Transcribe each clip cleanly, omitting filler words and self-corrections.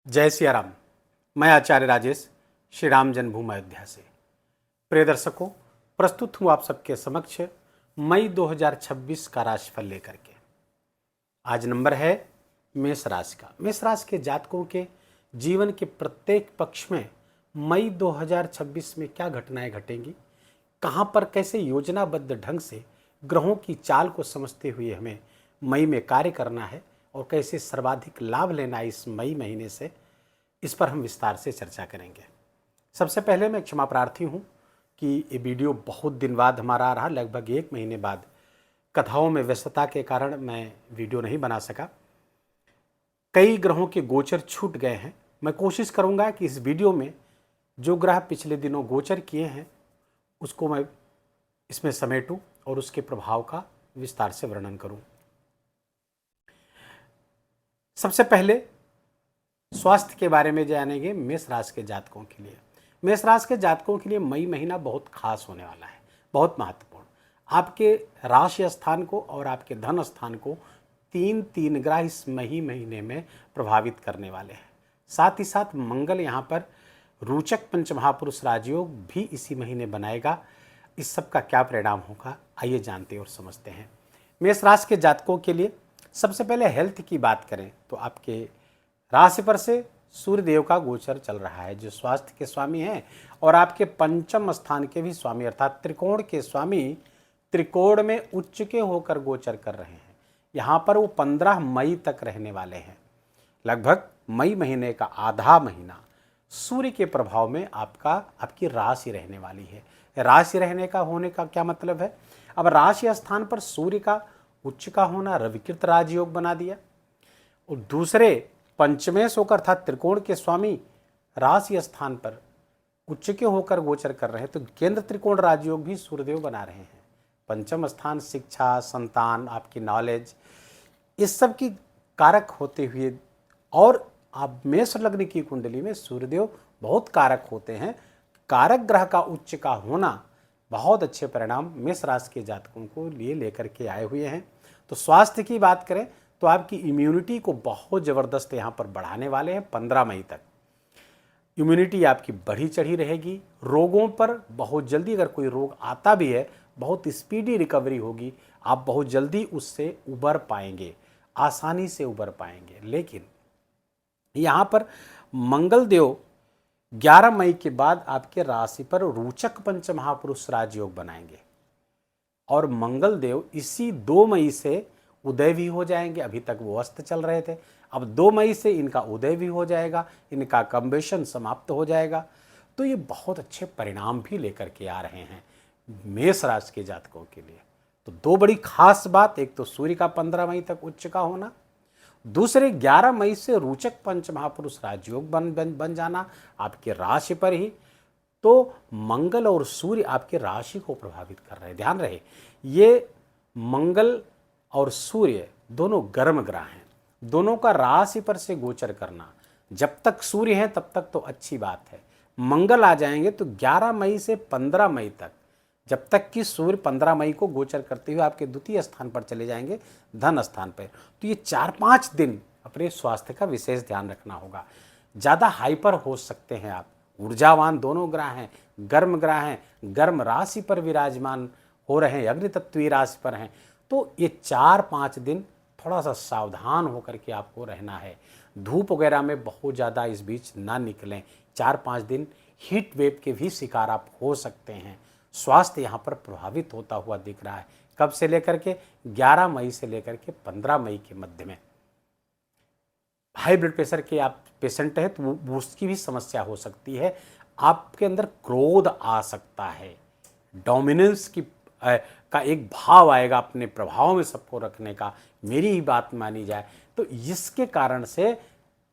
जय सिया राम। मैं आचार्य राजेश श्री राम जन्मभूमि अयोध्या से। प्रिय दर्शकों, प्रस्तुत हूँ आप सबके समक्ष मई 2026 का राशिफल लेकर के। आज नंबर है मेष राशि का। मेष राशि के जातकों के जीवन के प्रत्येक पक्ष में मई 2026 में क्या घटनाएं घटेंगी, कहाँ पर कैसे योजनाबद्ध ढंग से ग्रहों की चाल को समझते हुए हमें मई में कार्य करना है और कैसे सर्वाधिक लाभ लेना है इस मई महीने से, इस पर हम विस्तार से चर्चा करेंगे। सबसे पहले मैं क्षमा प्रार्थी हूँ कि ये वीडियो बहुत दिन बाद हमारा आ रहा, लगभग 1 महीने बाद। कथाओं में व्यस्तता के कारण मैं वीडियो नहीं बना सका। कई ग्रहों के गोचर छूट गए हैं। मैं कोशिश करूँगा कि इस वीडियो में जो ग्रह पिछले दिनों गोचर किए हैं उसको मैं इसमें समेटूं और उसके प्रभाव का विस्तार से वर्णन करूं। सबसे पहले स्वास्थ्य के बारे में जानेंगे मेष राशि के जातकों के लिए। मेष राशि के जातकों के लिए मई महीना बहुत खास होने वाला है, बहुत महत्वपूर्ण। आपके राशि स्थान को और आपके धन स्थान को तीन ग्रह इस महीने में प्रभावित करने वाले हैं। साथ ही साथ मंगल यहाँ पर रोचक पंचमहापुरुष राजयोग भी इसी महीने बनाएगा। इस सब का क्या परिणाम होगा, आइए जानते और समझते हैं। मेष राशि के जातकों के लिए सबसे पहले हेल्थ की बात करें तो आपके राशि पर से सूर्य देव का गोचर चल रहा है, जो स्वास्थ्य के स्वामी हैं और आपके पंचम स्थान के भी स्वामी अर्थात त्रिकोण के स्वामी त्रिकोण में उच्च के होकर गोचर कर रहे हैं। यहाँ पर वो 15 मई तक रहने वाले हैं। लगभग मई महीने का आधा महीना सूर्य के प्रभाव में आपकी राशि रहने वाली है। राशि रहने का होने का क्या मतलब है? अब राशि स्थान पर सूर्य का उच्च का होना रविकृत राजयोग बना दिया और दूसरे पंचमेश होकर अर्थात त्रिकोण के स्वामी राशि स्थान पर उच्च के होकर गोचर कर रहे हैं, तो केंद्र त्रिकोण राजयोग भी सूर्यदेव बना रहे हैं। पंचम स्थान शिक्षा, संतान, आपकी नॉलेज, इस सब की कारक होते हुए, और आप मेष लग्न की कुंडली में सूर्यदेव बहुत कारक होते हैं। कारक ग्रह का उच्च का होना बहुत अच्छे परिणाम मेष राशि के जातकों को लिए लेकर के आए हुए हैं। तो स्वास्थ्य की बात करें तो आपकी इम्यूनिटी को बहुत ज़बरदस्त यहाँ पर बढ़ाने वाले हैं। 15 मई तक इम्यूनिटी आपकी बढ़ी चढ़ी रहेगी। रोगों पर बहुत जल्दी, अगर कोई रोग आता भी है, बहुत स्पीडी रिकवरी होगी। आप बहुत जल्दी उससे उबर पाएंगे, आसानी से उबर पाएंगे। लेकिन यहाँ पर मंगल देव 11 मई के बाद आपके राशि पर रोचक पंचमहापुरुष राजयोग बनाएंगे और मंगल देव इसी 2 मई से उदय भी हो जाएंगे। अभी तक वो अस्त चल रहे थे, अब 2 मई से इनका उदय भी हो जाएगा, इनका कम्बेशन समाप्त हो जाएगा। तो ये बहुत अच्छे परिणाम भी लेकर के आ रहे हैं मेष राशि के जातकों के लिए। तो 2 बड़ी खास बात, एक तो सूर्य का 15 मई तक उच्च का होना, दूसरे 11 मई से रोचक पंचमहापुरुष राजयोग बन जाना आपके राशि पर ही। तो मंगल और सूर्य आपके राशि को प्रभावित कर रहे हैं। ध्यान रहे, ये मंगल और सूर्य दोनों गर्म ग्रह हैं, दोनों का राशि पर से गोचर करना। जब तक सूर्य है तब तक तो अच्छी बात है। मंगल आ जाएंगे तो 11 मई से 15 मई तक, जब तक कि सूर्य 15 मई को गोचर करते हुए आपके द्वितीय स्थान पर चले जाएंगे, धन स्थान पर, तो ये 4-5 दिन अपने स्वास्थ्य का विशेष ध्यान रखना होगा। ज़्यादा हाइपर हो सकते हैं आप। ऊर्जावान दोनों ग्रह हैं, गर्म ग्रह हैं, गर्म राशि पर विराजमान हो रहे हैं, अग्नि तत्वीय राशि पर हैं। तो ये 4-5 दिन थोड़ा सा सावधान होकर के आपको रहना है। धूप वगैरह में बहुत ज़्यादा इस बीच ना निकलें। 4-5 दिन हीट वेव के भी शिकार आप हो सकते हैं। स्वास्थ्य यहाँ पर प्रभावित होता हुआ दिख रहा है। कब से लेकर के 11 मई से लेकर के 15 मई के मध्य में। हाई ब्लड प्रेशर के आप पेशेंट हैं तो वो उसकी भी समस्या हो सकती है। आपके अंदर क्रोध आ सकता है, डोमिनेंस का एक भाव आएगा, अपने प्रभाव में सबको रखने का, मेरी ही बात मानी जाए। तो इसके कारण से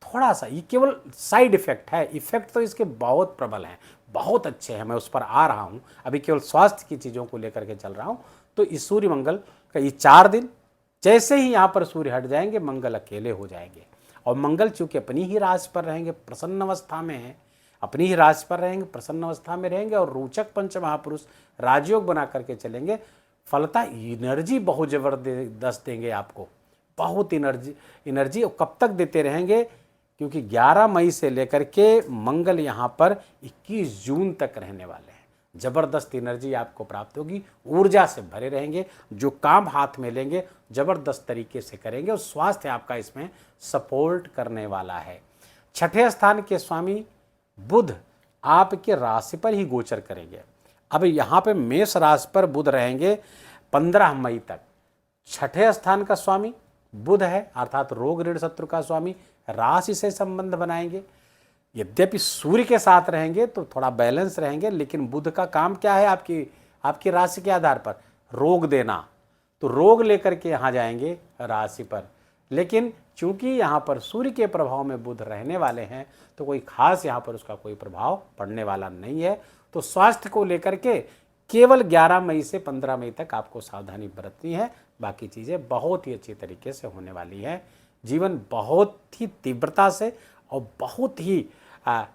थोड़ा सा, ये केवल साइड इफेक्ट है, इफेक्ट तो इसके बहुत प्रबल हैं, बहुत अच्छे हैं। मैं उस पर आ रहा हूँ, अभी केवल स्वास्थ्य की चीज़ों को लेकर के चल रहा हूँ। तो इस सूर्य मंगल का ये 4 दिन, जैसे ही यहाँ पर सूर्य हट जाएंगे मंगल अकेले हो जाएंगे। और मंगल चूंकि अपनी ही राशि पर रहेंगे, प्रसन्न अवस्था में है, अपनी ही राशि पर रहेंगे, प्रसन्न अवस्था में रहेंगे और रोचक पंचमहापुरुष राजयोग बना करके चलेंगे। फलता एनर्जी बहुत जबरदस्त देंगे आपको, बहुत एनर्जी। और कब तक देते रहेंगे क्योंकि 11 मई से लेकर के मंगल यहाँ पर 21 जून तक रहने वाले हैं। ज़बरदस्त एनर्जी आपको प्राप्त होगी, ऊर्जा से भरे रहेंगे, जो काम हाथ में लेंगे ज़बरदस्त तरीके से करेंगे और स्वास्थ्य आपका इसमें सपोर्ट करने वाला है। छठे स्थान के स्वामी बुध आपके राशि पर ही गोचर करेंगे। अब यहाँ पे मेष राशि पर बुध रहेंगे 15 मई तक। छठे स्थान का स्वामी बुध है, अर्थात रोग ऋण शत्रु का स्वामी, राशि से संबंध बनाएंगे। यद्यपि सूर्य के साथ रहेंगे तो थोड़ा बैलेंस रहेंगे, लेकिन बुध का काम क्या है, आपकी राशि के आधार पर रोग देना, तो रोग लेकर के यहाँ जाएंगे राशि पर। लेकिन चूंकि यहाँ पर सूर्य के प्रभाव में बुध रहने वाले हैं तो कोई खास यहाँ पर उसका कोई प्रभाव पड़ने वाला नहीं है। तो स्वास्थ्य को लेकर के केवल 11 मई से 15 मई तक आपको सावधानी बरतनी है, बाकी चीज़ें बहुत ही अच्छी तरीके से होने वाली हैं। जीवन बहुत ही तीव्रता से और बहुत ही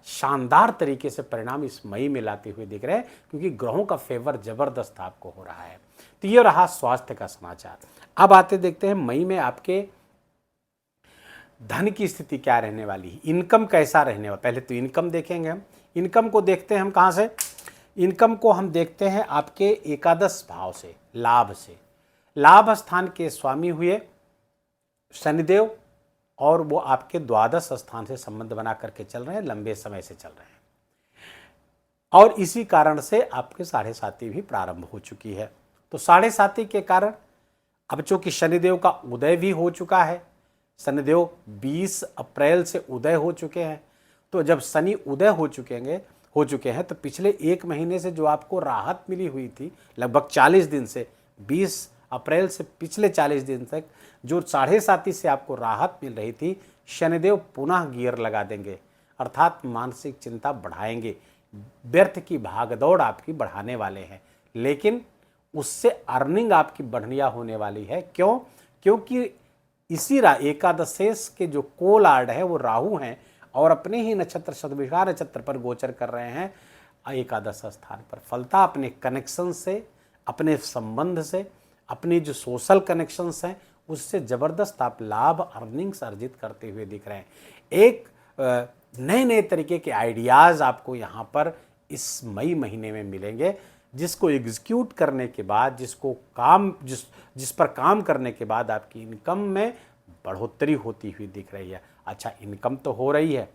शानदार तरीके से परिणाम इस मई में लाते हुए दिख रहे हैं, क्योंकि ग्रहों का फेवर जबरदस्त आपको हो रहा है। तो ये रहा स्वास्थ्य का समाचार। अब आते देखते हैं मई में आपके धन की स्थिति क्या रहने वाली है, इनकम कैसा रहने वाला। पहले तो इनकम देखेंगे हम। इनकम को देखते हैं हम कहाँ से, इनकम को हम देखते हैं आपके एकादश भाव से, लाभ से। लाभ स्थान के स्वामी हुए शनिदेव और वो आपके द्वादश स्थान से संबंध बना करके चल रहे हैं, लंबे समय से चल रहे हैं, और इसी कारण से आपके 7.5 भी प्रारंभ हो चुकी है। तो 7.5 के कारण अब चूंकि शनिदेव का उदय भी हो चुका है, शनिदेव 20 अप्रैल से उदय हो चुके हैं। तो जब शनि उदय हो चुके हैं तो पिछले 1 महीने से जो आपको राहत मिली हुई थी, लगभग 40 दिन से, 20 अप्रैल से पिछले 40 दिन तक जो 7.5 से आपको राहत मिल रही थी, शनिदेव पुनः गियर लगा देंगे, अर्थात मानसिक चिंता बढ़ाएंगे, व्यर्थ की भागदौड़ आपकी बढ़ाने वाले हैं। लेकिन उससे अर्निंग आपकी बढ़िया होने वाली है। क्यों? क्योंकि इसी एकादशेश के जो कोलार्ड है वो राहु हैं और अपने ही नक्षत्र शतभिषा नक्षत्र पर गोचर कर रहे हैं एकादश स्थान पर। फलता अपने कनेक्शन से, अपने संबंध से, अपने जो सोशल कनेक्शंस हैं उससे ज़बरदस्त आप लाभ अर्निंग्स अर्जित करते हुए दिख रहे हैं। एक नए नए तरीके के आइडियाज़ आपको यहाँ पर इस मई महीने में मिलेंगे, जिसको एग्जीक्यूट करने के बाद, जिस पर काम करने के बाद आपकी इनकम में बढ़ोतरी होती हुई दिख रही है। अच्छा, इनकम तो हो रही है,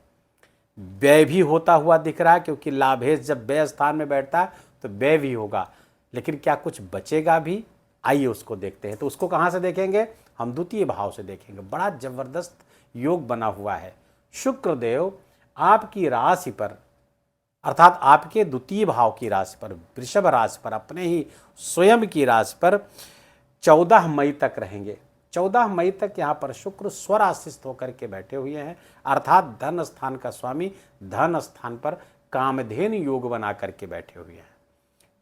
व्यय भी होता हुआ दिख रहा है, क्योंकि लाभेश जब व्यय स्थान में बैठता है तो व्यय भी होगा। लेकिन क्या कुछ बचेगा भी? आइए उसको देखते हैं। तो उसको कहाँ से देखेंगे? हम द्वितीय भाव से देखेंगे। बड़ा जबरदस्त योग बना हुआ है। शुक्रदेव आपकी राशि पर, अर्थात आपके द्वितीय भाव की राशि पर, वृषभ राशि पर, अपने ही स्वयं की राशि पर 14 मई तक रहेंगे। 14 मई तक यहाँ पर शुक्र स्वराशिस्थ होकर के बैठे हुए हैं, अर्थात धन स्थान का स्वामी धन स्थान पर कामधेनु योग बना करके बैठे हुए हैं।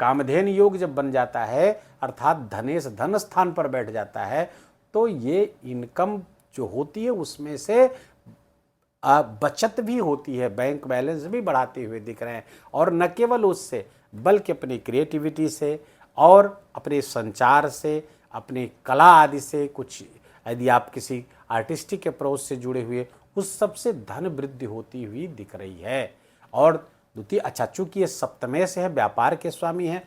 कामधेनु योग जब बन जाता है, अर्थात धनेश धन स्थान पर बैठ जाता है, तो ये इनकम जो होती है उसमें से बचत भी होती है, बैंक बैलेंस भी बढ़ाते हुए दिख रहे हैं। और न केवल उससे, बल्कि अपनी क्रिएटिविटी से और अपने संचार से, अपनी कला आदि से, कुछ यदि आप किसी आर्टिस्टिक अप्रोच से जुड़े हुए, उस सब से धन वृद्धि होती हुई दिख रही है। और द्वितीय, अच्छा चूंकि ये सप्तमे से है, व्यापार के स्वामी हैं,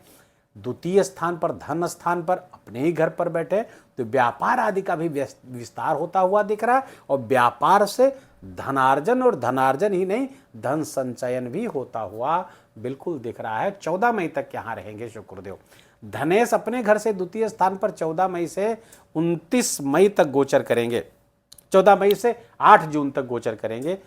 द्वितीय स्थान पर, धन स्थान पर, अपने ही घर पर बैठे, तो व्यापार आदि का भी विस्तार होता हुआ दिख रहा है। और व्यापार से धनार्जन, और धनार्जन ही नहीं, धन संचयन भी होता हुआ बिल्कुल दिख रहा है। 14 मई तक यहाँ रहेंगे शुक्रदेव। धनेश अपने घर से द्वितीय स्थान पर 14 मई से 29 मई तक गोचर करेंगे, 14 मई से 8 जून तक गोचर करेंगे।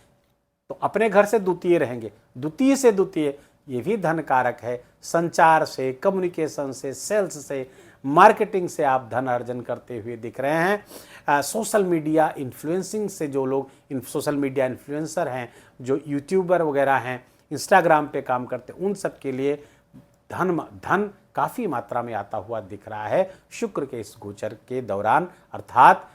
तो अपने घर से द्वितीय रहेंगे। द्वितीय से द्वितीय ये भी धन कारक है। संचार से, कम्युनिकेशन से, सेल्स से, मार्केटिंग से आप धन अर्जन करते हुए दिख रहे हैं। सोशल मीडिया इन्फ्लुएंसिंग से जो लोग सोशल मीडिया इन्फ्लुएंसर हैं, जो यूट्यूबर वगैरह हैं, इंस्टाग्राम पे काम करते हैं, उन सब के लिए धन काफ़ी मात्रा में आता हुआ दिख रहा है शुक्र के इस गोचर के दौरान, अर्थात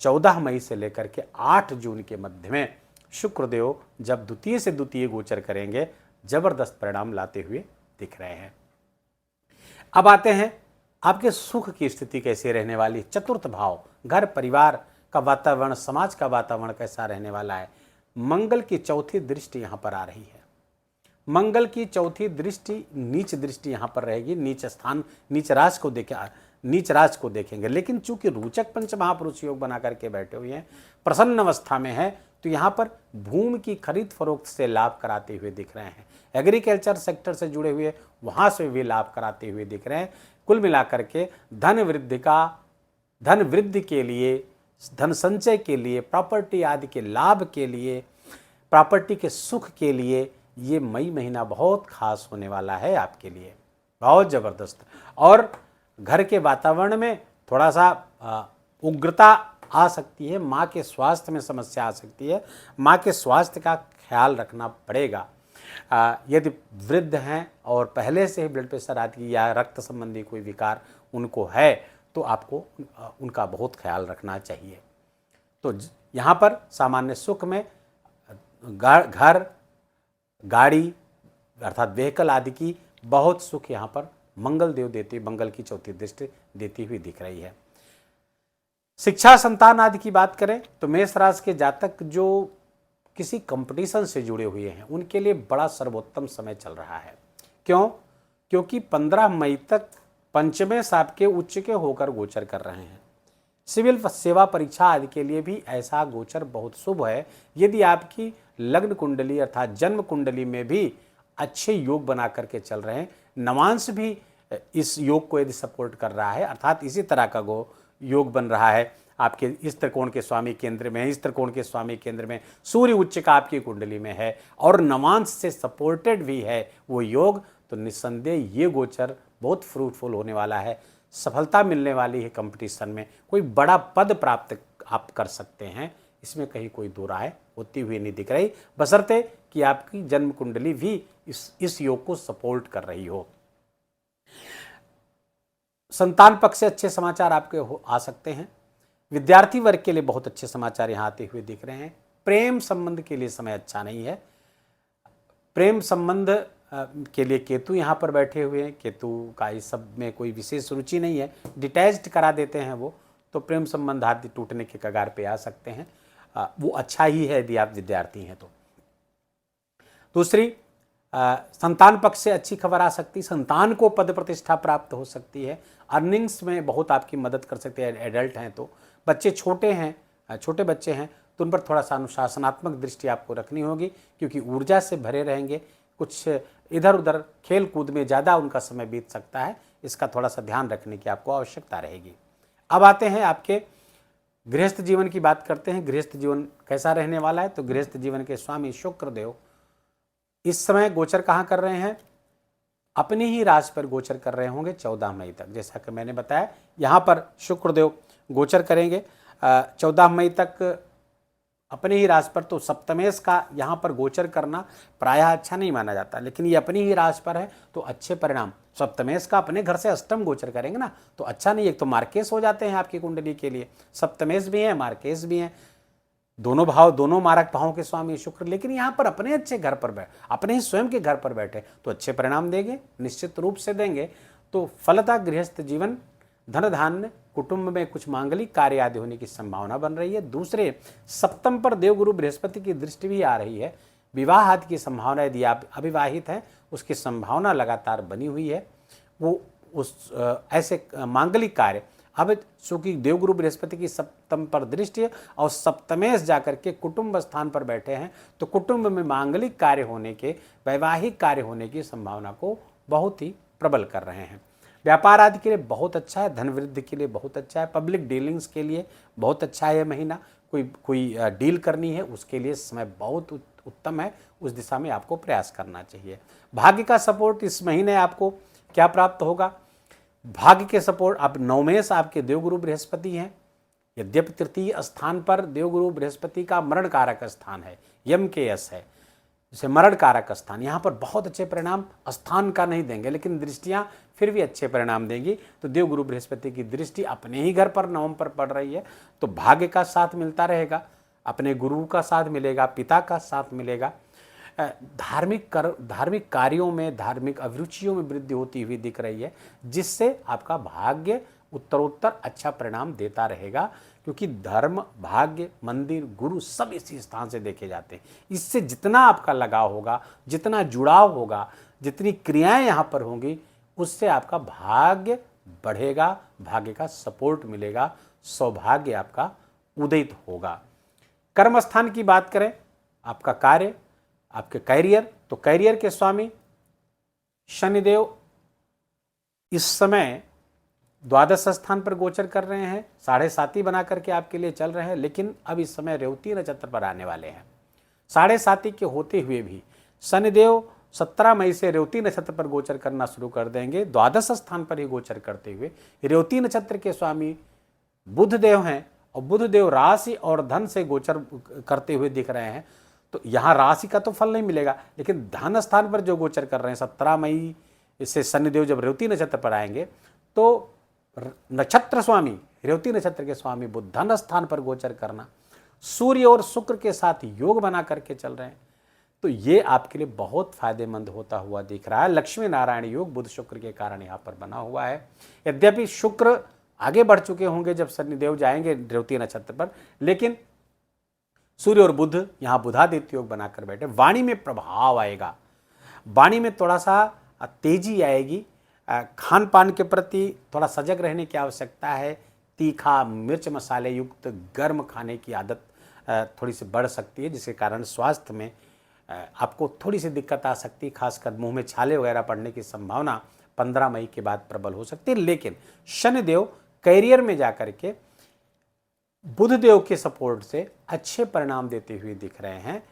14 मई से लेकर के 8 जून के मध्य में शुक्रदेव जब द्वितीय से द्वितीय गोचर करेंगे, जबरदस्त परिणाम लाते हुए दिख रहे हैं। अब आते हैं आपके सुख की स्थिति कैसे रहने वाली। चतुर्थ भाव, घर परिवार का वातावरण, समाज का वातावरण कैसा रहने वाला है। मंगल की चौथी दृष्टि यहाँ पर आ रही है। मंगल की चौथी दृष्टि नीच दृष्टि यहाँ पर रहेगी, नीच स्थान, नीच राज को देखेंगे। लेकिन चूंकि रोचक पंच महापुरुष योग बना करके बैठे हुए हैं, प्रसन्न अवस्था में है, तो यहाँ पर भूमि की खरीद फरोख्त से लाभ कराते हुए दिख रहे हैं। एग्रीकल्चर सेक्टर से जुड़े हुए वहाँ से भी लाभ कराते हुए दिख रहे हैं। कुल मिलाकर के धन वृद्धि के लिए, धन संचय के लिए, प्रॉपर्टी आदि के लाभ के लिए, प्रॉपर्टी के सुख के लिए ये मई महीना बहुत खास होने वाला है आपके लिए, बहुत ज़बरदस्त। और घर के वातावरण में थोड़ा सा उग्रता आ सकती है, माँ के स्वास्थ्य में समस्या आ सकती है, माँ के स्वास्थ्य का ख्याल रखना पड़ेगा। यदि वृद्ध हैं और पहले से ही ब्लड प्रेशर आदि या रक्त संबंधी कोई विकार उनको है, तो आपको उनका बहुत ख्याल रखना चाहिए। तो यहाँ पर सामान्य सुख में घर, गाड़ी अर्थात व्हीकल आदि की बहुत सुख यहाँ पर मंगल देव देती, मंगल की चौथी दृष्टि देती हुई दिख रही है। शिक्षा, संतान आदि की बात करें तो मेष राशि के जातक जो किसी कंपटीशन से जुड़े हुए हैं उनके लिए बड़ा सर्वोत्तम समय चल रहा है। क्यों? क्योंकि 15 मई तक पंचमेश आपके उच्च के होकर गोचर कर रहे हैं। सिविल सेवा परीक्षा आदि के लिए भी ऐसा गोचर बहुत शुभ है। यदि आपकी लग्न कुंडली अर्थात जन्म कुंडली में भी अच्छे योग बना करके चल रहे हैं, नवांश भी इस योग को यदि सपोर्ट कर रहा है, अर्थात इसी तरह का योग बन रहा है, आपके इस त्रिकोण के स्वामी केंद्र में, इस त्रिकोण के स्वामी केंद्र में सूर्य उच्च का आपकी कुंडली में है और नवांश से सपोर्टेड भी है वो योग, तो निस्संदेह ये गोचर बहुत फ्रूटफुल होने वाला है। सफलता मिलने वाली है कंपटीशन में, कोई बड़ा पद प्राप्त आप कर सकते हैं, इसमें कहीं कोई दो राय होती हुई नहीं दिख रही, बशर्ते कि आपकी जन्म कुंडली भी इस योग को सपोर्ट कर रही हो। संतान पक्ष से अच्छे समाचार आपके आ सकते हैं। विद्यार्थी वर्ग के लिए बहुत अच्छे समाचार यहाँ आते हुए दिख रहे हैं। प्रेम संबंध के लिए समय अच्छा नहीं है। प्रेम संबंध के लिए केतु यहाँ पर बैठे हुए हैं, केतु का इस सब में कोई विशेष रुचि नहीं है, डिटैच्ड करा देते हैं वो, तो प्रेम संबंध आदि टूटने के कगार पे आ सकते हैं। वो अच्छा ही है यदि आप विद्यार्थी हैं तो। दूसरी, संतान पक्ष से अच्छी खबर आ सकती, संतान को पद प्रतिष्ठा प्राप्त हो सकती है, अर्निंग्स में बहुत आपकी मदद कर सकते हैं। एडल्ट हैं तो, बच्चे छोटे हैं, छोटे बच्चे हैं तो उन पर थोड़ा सा अनुशासनात्मक दृष्टि आपको रखनी होगी, क्योंकि ऊर्जा से भरे रहेंगे, कुछ इधर उधर खेल कूद में ज़्यादा उनका समय बीत सकता है, इसका थोड़ा सा ध्यान रखने की आपको आवश्यकता रहेगी। अब आते हैं आपके गृहस्थ जीवन की बात करते हैं। गृहस्थ जीवन कैसा रहने वाला है? तो गृहस्थ जीवन के स्वामी शुक्रदेव इस समय गोचर कहाँ कर रहे हैं? अपनी ही राशि पर गोचर कर रहे होंगे 14 मई तक। जैसा कि मैंने बताया, यहाँ पर शुक्रदेव गोचर करेंगे 14 मई तक अपनी ही राशि पर। तो सप्तमेश का यहाँ पर गोचर करना प्रायः अच्छा नहीं माना जाता, लेकिन ये अपनी ही राशि पर है तो अच्छे परिणाम। सप्तमेश का अपने घर से अष्टम गोचर करेंगे ना, तो अच्छा नहीं, एक तो मार्केश हो जाते हैं आपकी कुंडली के लिए, सप्तमेश भी है, मार्केश भी है, दोनों भाव, दोनों मारक भावों के स्वामी शुक्र। लेकिन यहाँ पर अपने अच्छे घर पर अपने ही स्वयं के घर पर बैठे तो अच्छे परिणाम देंगे, निश्चित रूप से देंगे। तो फलतः गृहस्थ जीवन, धन धान्य, कुटुंब में कुछ मांगलिक कार्य आदि होने की संभावना बन रही है। दूसरे, सप्तम पर देवगुरु बृहस्पति की दृष्टि भी आ रही है। विवाह आदि की संभावना, यदि आप अविवाहित हैं उसकी संभावना लगातार बनी हुई है। वो उस ऐसे मांगलिक कार्य, अब चूंकि देवगुरु बृहस्पति की सप्तम पर दृष्टि है और सप्तमेश जाकर के कुटुंब स्थान पर बैठे हैं, तो कुटुंब में मांगलिक कार्य होने के, वैवाहिक कार्य होने की संभावना को बहुत ही प्रबल कर रहे हैं। व्यापार आदि के लिए बहुत अच्छा है, धन वृद्धि के लिए बहुत अच्छा है, पब्लिक डीलिंग्स के लिए बहुत अच्छा है महीना। कोई डील करनी है उसके लिए समय बहुत उत्तम है, उस दिशा में आपको प्रयास करना चाहिए। भाग्य का सपोर्ट इस महीने आपको क्या प्राप्त होगा? भाग्य के सपोर्ट, अब नवमेश आपके देवगुरु बृहस्पति हैं। यद्यपि तृतीय स्थान पर देवगुरु बृहस्पति का मरण कारक स्थान है, यम के यश है, जैसे मरण कारक स्थान, यहाँ पर बहुत अच्छे परिणाम स्थान का नहीं देंगे, लेकिन दृष्टियाँ फिर भी अच्छे परिणाम देंगी। तो देवगुरु बृहस्पति की दृष्टि अपने ही घर पर नवम पर पड़ रही है, तो भाग्य का साथ मिलता रहेगा, अपने गुरु का साथ मिलेगा, पिता का साथ मिलेगा। धार्मिक कार्यों में, धार्मिक अभिरुचियों में वृद्धि होती हुई दिख रही है, जिससे आपका भाग्य उत्तरोत्तर अच्छा परिणाम देता रहेगा। क्योंकि धर्म, भाग्य, मंदिर, गुरु सब इसी स्थान से देखे जाते हैं। इससे जितना आपका लगाव होगा, जितना जुड़ाव होगा, जितनी क्रियाएं यहाँ पर होंगी, उससे आपका भाग्य बढ़ेगा, भाग्य का सपोर्ट मिलेगा, सौभाग्य आपका उदित होगा। कर्म स्थान की बात करें, आपका कार्य, आपके कैरियर, तो कैरियर के स्वामी शनिदेव इस समय द्वादश स्थान पर गोचर कर रहे हैं, 7.5 बना करके आपके लिए चल रहे हैं, लेकिन अब इस समय रेवती नक्षत्र पर आने वाले हैं। 7.5 के होते हुए भी शनिदेव 17 मई से रेवती नक्षत्र पर गोचर करना शुरू कर देंगे। द्वादश स्थान पर ही गोचर करते हुए रेवती नक्षत्र के स्वामी बुध देव हैं, और बुध देव राशि और धन से गोचर करते हुए दिख रहे हैं। तो यहाँ राशि का तो फल नहीं मिलेगा, लेकिन धन स्थान पर जो गोचर कर रहे हैं 17 मई से शनिदेव जब रेवती नक्षत्र पर आएंगे, तो नक्षत्र स्वामी, रेवती नक्षत्र के स्वामी बुध धन स्थान पर गोचर करना, सूर्य और शुक्र के साथ योग बना करके चल रहे हैं, तो ये आपके लिए बहुत फायदेमंद होता हुआ दिख रहा है। लक्ष्मी नारायण योग बुध शुक्र के कारण यहाँ पर बना हुआ है। यद्यपि शुक्र आगे बढ़ चुके होंगे जब शनिदेव जाएंगे रेवती नक्षत्र पर, लेकिन सूर्य और बुध यहाँ बुधादित्य योग बनाकर बैठे। वाणी में प्रभाव आएगा, वाणी में थोड़ा सा तेजी आएगी, खान पान के प्रति थोड़ा सजग रहने की आवश्यकता है। तीखा, मिर्च मसाले युक्त गर्म खाने की आदत थोड़ी सी बढ़ सकती है, जिसके कारण स्वास्थ्य में आपको थोड़ी सी दिक्कत आ सकती है। खासकर मुंह में छाले वगैरह पड़ने की संभावना 15 मई के बाद प्रबल हो सकती है। लेकिन शनिदेव कैरियर में जाकर के बुधदेव के सपोर्ट से अच्छे परिणाम देते हुए दिख रहे हैं।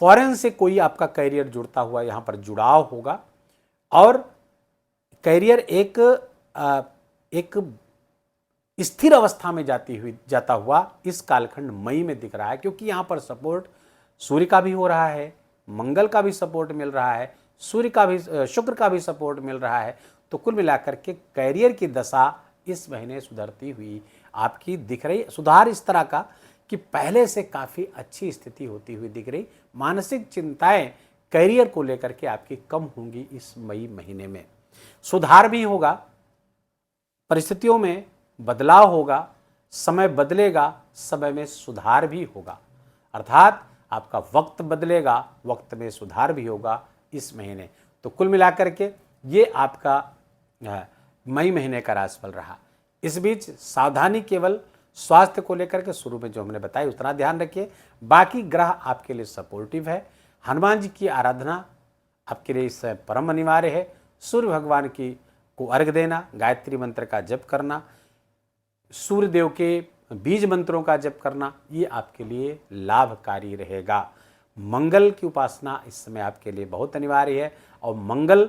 फॉरेन से कोई आपका कैरियर जुड़ता हुआ यहाँ पर जुड़ाव होगा, और कैरियर एक स्थिर अवस्था में जाता हुआ इस कालखंड मई में दिख रहा है, क्योंकि यहाँ पर सपोर्ट सूर्य का भी हो रहा है, मंगल का भी सपोर्ट मिल रहा है, सूर्य का भी, शुक्र का भी सपोर्ट मिल रहा है। तो कुल मिलाकर के कैरियर की दशा इस महीने सुधरती हुई आपकी दिख रही। सुधार इस तरह का कि पहले से काफ़ी अच्छी स्थिति होती हुई दिख रही। मानसिक चिंताएं कैरियर को लेकर के आपकी कम होंगी इस मई महीने में। सुधार भी होगा, परिस्थितियों में बदलाव होगा, समय बदलेगा, समय में सुधार भी होगा। अर्थात आपका वक्त बदलेगा, वक्त में सुधार भी होगा इस महीने। तो कुल मिलाकर के ये आपका मई महीने का राशिफल रहा। इस बीच सावधानी केवल स्वास्थ्य को लेकर के शुरू में जो हमने बताया उतना ध्यान रखिए। बाकी ग्रह आपके लिए सपोर्टिव है। हनुमान जी की आराधना आपके लिए इस परम अनिवार्य है। सूर्य भगवान की को अर्घ देना, गायत्री मंत्र का जप करना, सूर्य देव के बीज मंत्रों का जप करना, ये आपके लिए लाभकारी रहेगा। मंगल की उपासना इस समय आपके लिए बहुत अनिवार्य है, और मंगल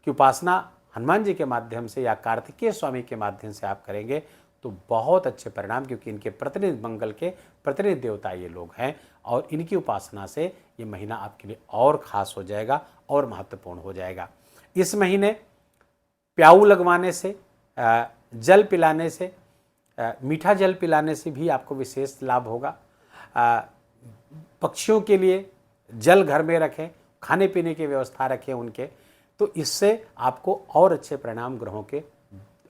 की उपासना हनुमान जी के माध्यम से या कार्तिकेय स्वामी के माध्यम से आप करेंगे तो बहुत अच्छे परिणाम, क्योंकि इनके प्रतिनिधि मंगल के प्रतिनिधि देवता ये लोग हैं, और इनकी उपासना से ये महीना आपके लिए और ख़ास हो जाएगा और महत्वपूर्ण हो जाएगा। इस महीने प्याऊ लगवाने से, जल पिलाने से, मीठा जल पिलाने से भी आपको विशेष लाभ होगा। पक्षियों के लिए जल घर में रखें, खाने पीने की व्यवस्था रखें उनके, तो इससे आपको और अच्छे परिणाम ग्रहों के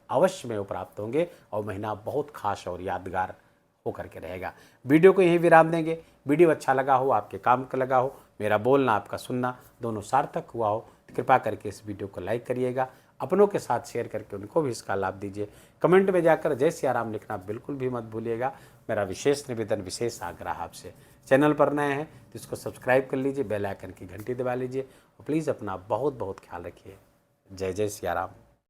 अवश्य में प्राप्त होंगे, और महीना बहुत खास और यादगार होकर के रहेगा। वीडियो को यहीं विराम देंगे। वीडियो अच्छा लगा हो, आपके काम का लगा हो, मेरा बोलना आपका सुनना दोनों सार्थक हुआ हो, तो कृपा करके इस वीडियो को लाइक करिएगा, अपनों के साथ शेयर करके उनको भी इसका लाभ दीजिए। कमेंट में जाकर जय सिया राम लिखना बिल्कुल भी मत भूलिएगा। मेरा विशेष निवेदन, विशेष आग्रह आपसे। चैनल पर नए हैं तो इसको सब्सक्राइब कर लीजिए, बेल आइकन की घंटी दबा लीजिए, और प्लीज़ अपना बहुत बहुत ख्याल रखिए। जय जय सिया राम।